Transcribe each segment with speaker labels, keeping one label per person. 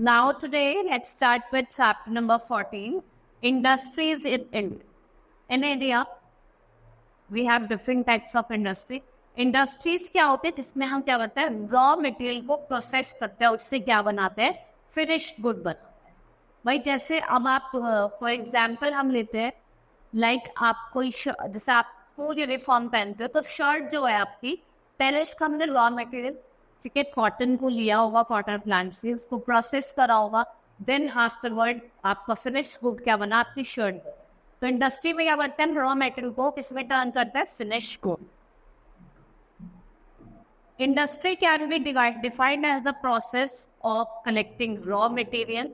Speaker 1: Now today, let's start with chapter number 14, industries in India. In India, we have different types of industry. Industries क्या होते हैं जिसमें हम क्या करते हैं, रॉ मटेरियल को प्रोसेस करते हैं, उससे क्या बनाते हैं, फिनिश्ड गुड बनाते हैं. भाई जैसे अब आप फॉर एग्जाम्पल हम लेते हैं, लाइक आप कोई जैसे आप स्कूल यूनिफॉर्म पहनते हो तो शर्ट जो है आपकी, पहले इसका हमने रॉ मटेरियल, ठीक है, कॉटन को लिया होगा, कॉटन प्लांट से उसको प्रोसेस करा होगा, देन आफ्टरवर्ड आपका फिनिश्ड गुड क्या बना, आपकी शर्ट. तो इंडस्ट्री में क्या करते हैं, रॉ मटेरियल को किसमें टर्न करता है, finished good. Industry can be defined as the process of collecting raw material,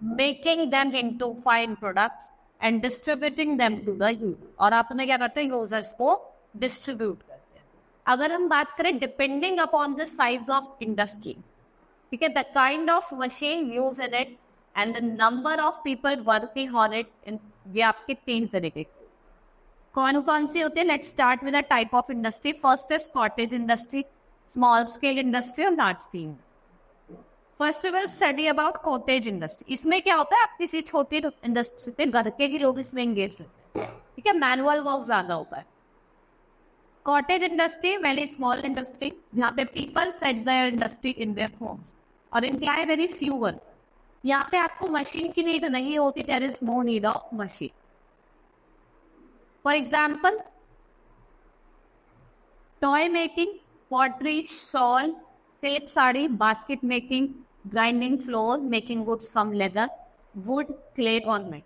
Speaker 1: making them into fine products and distributing them to the user. और आपने क्या करते हैं, यूजर्स को डिस्ट्रीब्यूट करते हैं. अगर हम बात करें depending upon the size of industry, ठीक है, the kind of machine use in it and the number of people working on it, ये आपके 3 तरीके कौन कौन सी होते हैं. Let's start with the type of industry. First is cottage industry, small scale industry और large scale industry. First we will study about cottage industry. इसमें क्या होता है, आप किसी छोटी इंडस्ट्री से घर के ही लोग इसमें एंगेज होते हैं, ठीक है, मैनुअल वर्क ज्यादा होता है. Cottage industry very small industry, यहाँ पे people set their industry in their homes और इम्प्लॉय वेरी फ्यू वर्कर्स. यहाँ पे आपको मशीन की नीड नहीं होती, there is no need of machine. For example toy making, pottery, shawl, silk sari, basket making, grinding floor, making goods from leather, wood, clay ornament.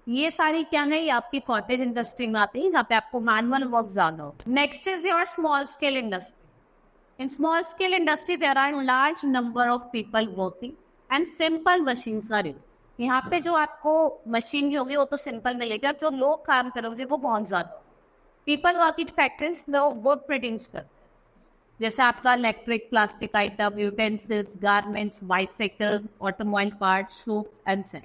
Speaker 1: ये सारी क्या है, ये आपकी कॉटेज इंडस्ट्री में आती है, यहाँ पे आपको मैनुअल वर्क ज्यादा हो. Next is your small scale industry. In small scale industry there are large number of people working and simple machines are used. यहाँ पे जो आपको मशीन जो होगी वो तो सिंपल मिलेगी, और जो लोग काम करोगे वो बहुत ज्यादा. पीपल वर्क इन फैक्ट्रीज में वुड प्रोड्यूस करते हैं, जैसे आपका electric, plastic item, utensils, garments, bicycle, automobile parts, soaps and set.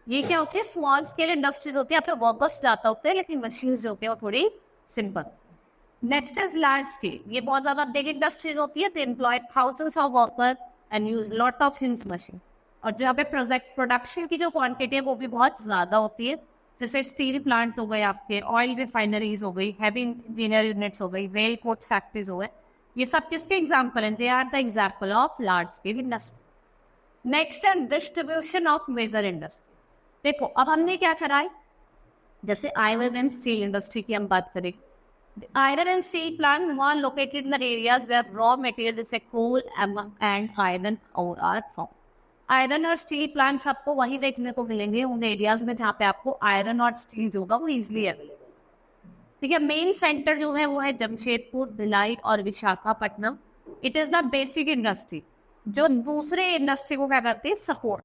Speaker 1: ये क्या होती है, स्मॉल स्केल इंडस्ट्रीज होती है, यहाँ पे वर्कर्स ज्यादा होते हैं लेकिन मशीन्स जो होती है वो थोड़ी simple. Next is large scale. ये बहुत ज्यादा बिग इंडस्ट्रीज होती है, they employ thousands of worker and use lot of since machine. और जहाँ पे प्रोडक्शन की जो क्वांटिटी है वो भी बहुत ज्यादा होती है, जैसे स्टील प्लांट हो गए आपके, ऑयल रिफाइनरीज हो गई, हैवी इंजीनियर यूनिट्स हो गई, रेल कोच फैक्ट्रीज हो गए. ये सब किसके एग्जाम्पल हैं, they are the example of large scale industry. Next is distribution of major industry. देखो अब हमने क्या करा है, जैसे आयरन एंड स्टील इंडस्ट्री की हम बात करें. Iron and steel plants were located in the areas where raw material जैसे coal and iron ore are फॉर्म. आयरन और स्टील प्लांट्स आपको वही देखने को मिलेंगे उन एरियाज में जहाँ पे आपको आयरन और स्टील जो होगा वो इजिली अवेलेबल. ठीक है, मेन सेंटर जो है वो है जमशेदपुर, भिलाई और Visakhapatnam. It is the basic industry जो दूसरे इंडस्ट्री को क्या करती है, support.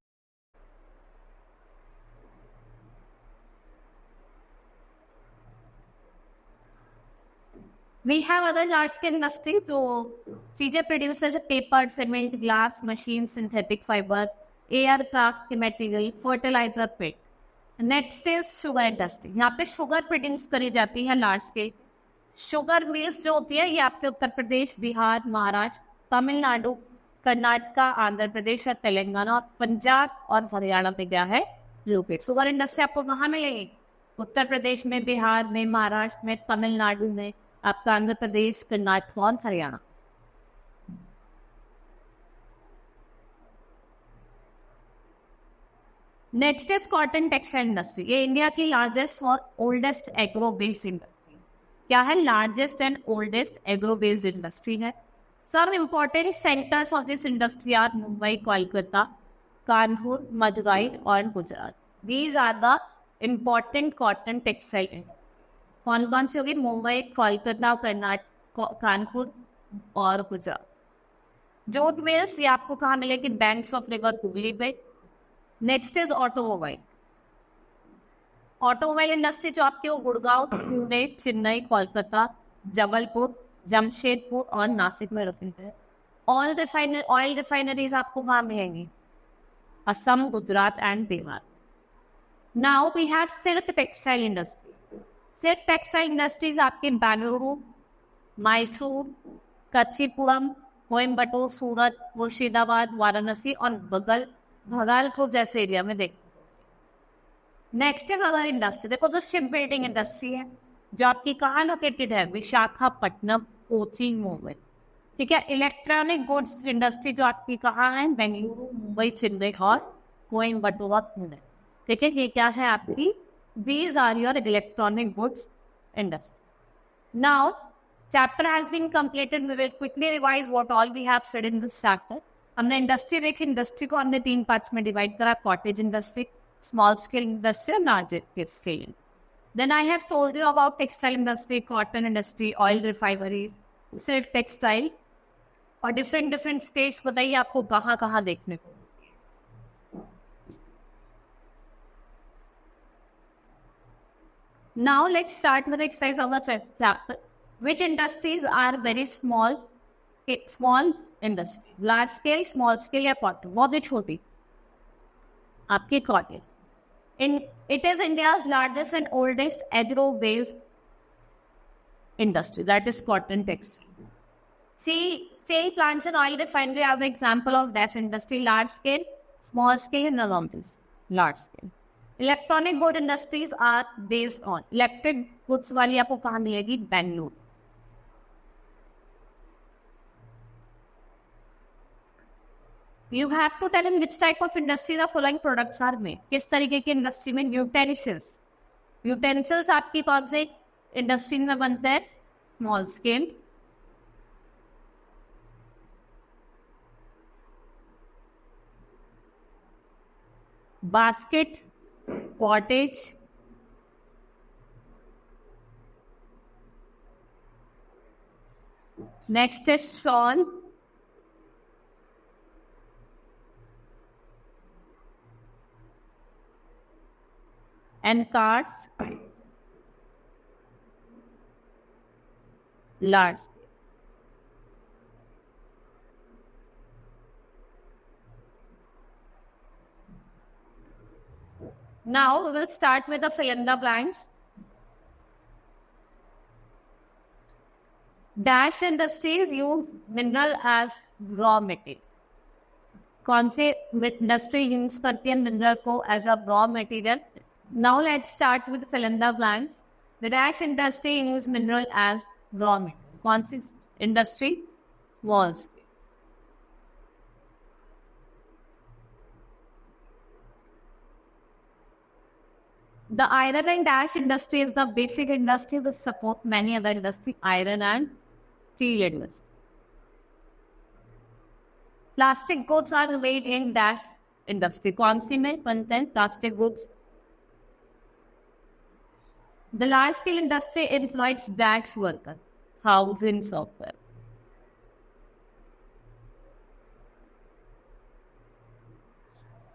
Speaker 1: We have other large scale industry जो चीजें प्रोड्यूस जैसे paper, cement, glass, machine, synthetic fibre, aircraft के मटेरियल, फर्टिलाइजर, पेट. Next is sugar industry. यहाँ पे शुगर प्रोड्यूस करी जाती है लार्ज स्केल. शुगर मिल्स जो होती है ये आपके उत्तर प्रदेश, बिहार, महाराष्ट्र, तमिलनाडु, कर्नाटका, आंध्र प्रदेश और तेलंगाना और पंजाब और हरियाणा में क्या है, लोकेट. शुगर इंडस्ट्री आपको कहाँ मिलेगी, उत्तर प्रदेश में, बिहार में, महाराष्ट्र में, तमिलनाडु में, आपका आंध्र प्रदेश, कर्नाटक और Haryana. Next is cotton textile industry. ये इंडिया की लार्जेस्ट और ओल्डेस्ट एग्रो बेस्ड इंडस्ट्री. क्या है, largest and oldest agro based industry है. Some important centres of this industry are Mumbai, Kolkata, Kanpur, Madurai और Gujarat. These are the important cotton textile industry. कौन कौन सी होगी, मुंबई, कोलकाता, कर्नाटक, कानपुर और गुजरात. जूट मिल्स ये आपको कहाँ मिलेगी, बैंक्स ऑफ रिवर हुगली पे. Next is automobile. Automobile industry जो आपके वो गुड़गांव, पुणे, चेन्नई, कोलकाता, जबलपुर, जमशेदपुर और नासिक में रखते हैं. ऑयल रिफाइनरीज आपको कहाँ मिलेंगी, Assam, Gujarat and Bihar. Now we have silk textile industry. Silk textile industries आपके बेंगलुरु, मैसूर, कच्चीपुरम, कोयम्बटूर, सूरत, मुर्शिदाबाद, वाराणसी और बगल भगालपुर जैसे एरिया में देख। नेक्स्ट है अगर इंडस्ट्री, देखो तो शिप बिल्डिंग इंडस्ट्री है जो आपकी कहाँ लोकेटेड है, विशाखापट्टनम, कोची, मुंबई। ठीक है, इलेक्ट्रॉनिक गुड्स इंडस्ट्री जो आपकी कहाँ है, बेंगलुरु, मुंबई, चेन्नई और कोयम्बटूर, पुणे। ठीक है, ये क्या है आपकी, these are your electronic goods industry. Now, chapter has been completed. We will quickly revise what all we have said in this chapter. हमने इंडस्ट्री देखी, इंडस्ट्री को हमने 3 पार्ट्स में डिवाइड करा, cottage industry, small scale industry और large scale industry. Then I have told you about textile industry, cotton industry, oil refineries, सिर्फ textile और different states बताइए आपको कहाँ कहाँ देखने को. Now let's start with the exercise of the chapter. Which industries are very small industry, large scale, small scale या cotton? बहुत ही छोटी आपकी cotton. It is India's largest and oldest agro-based industry, that is cotton textile. See, steel plants and oil refinery are the example of this industry, large scale, small scale, and none of this, large scale. Electronic good industries are based on, electric goods वाली आपको कहाँ मिलेगी, Bengaluru. You have to tell him which type of industry the following products are made. किस तरीके की industry में, utensils आपकी कौन से इंडस्ट्री में बनते हैं, small scale. Basket, cottage, next is shawl, and cards, large. Now we will start with the fill in the blanks. Dash industries use mineral as raw material. कौन से इंडस्ट्री यूज करती है मिनरल को as a raw material. Now let's start with fill in the blanks. The dash industry use mineral as raw material. कौन सी industry, small scale. The iron and dash industry is the basic industry which support many other industries, iron and steel industry. Plastic goods are made in dash industry. कौन सी में बनते हैं plastic goods? The large scale industry employs dash workers, thousands of them.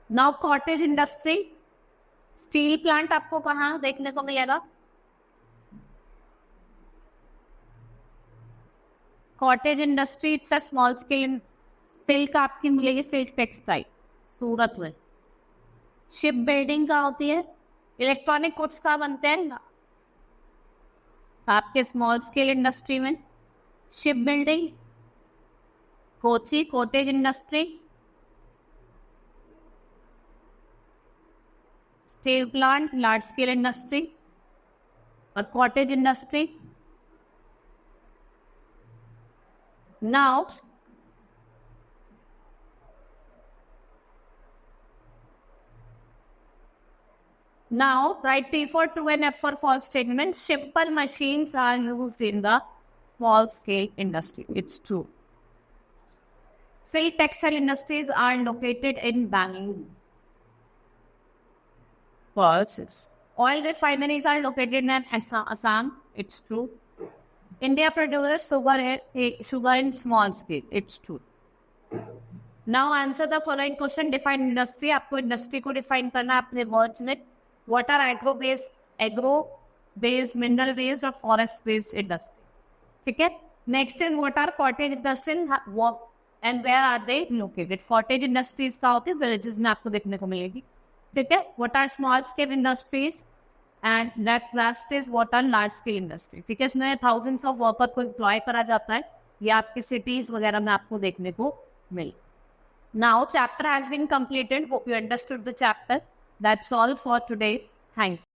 Speaker 1: Now cottage industry. Steel plant आपको कहाँ देखने को मिलेगा, cottage industry, it's a small scale. Silk आपकी मिलेगी, सिल्क टेक्सटाइल, सूरत में. शिप बिल्डिंग का होती है, इलेक्ट्रॉनिक गुड्स का बनते हैं आपके स्मॉल स्केल इंडस्ट्री में. Ship building, Kochi, cottage industry, steel plant, large scale industry और cottage industry. Now write P for true and F for false statement. Simple machines are used in the small scale industry. It's true. Silk textile industries are located in Bangalore. False. Oil refineries are located in Assam. It's true. India produces sugar in small scale. It's true. Now answer the following question. Define industry. आपको industry को define करना है अपने words में. What are agro-based, mineral-based or forest-based industry? ठीक है. Next is what are cottage industries and where are they located? Cottage industries का होते हैं villages में आपको देखने को मिलेगी. ठीक है. What are small scale industries and last is what are large scale industry. ठीक है. इसमें thousands of workers को employ करा जाता है. ये आपके cities वगैरह में आपको देखने को मिले. Now chapter has been completed. Hope you understood the chapter. That's all for today. Thank you.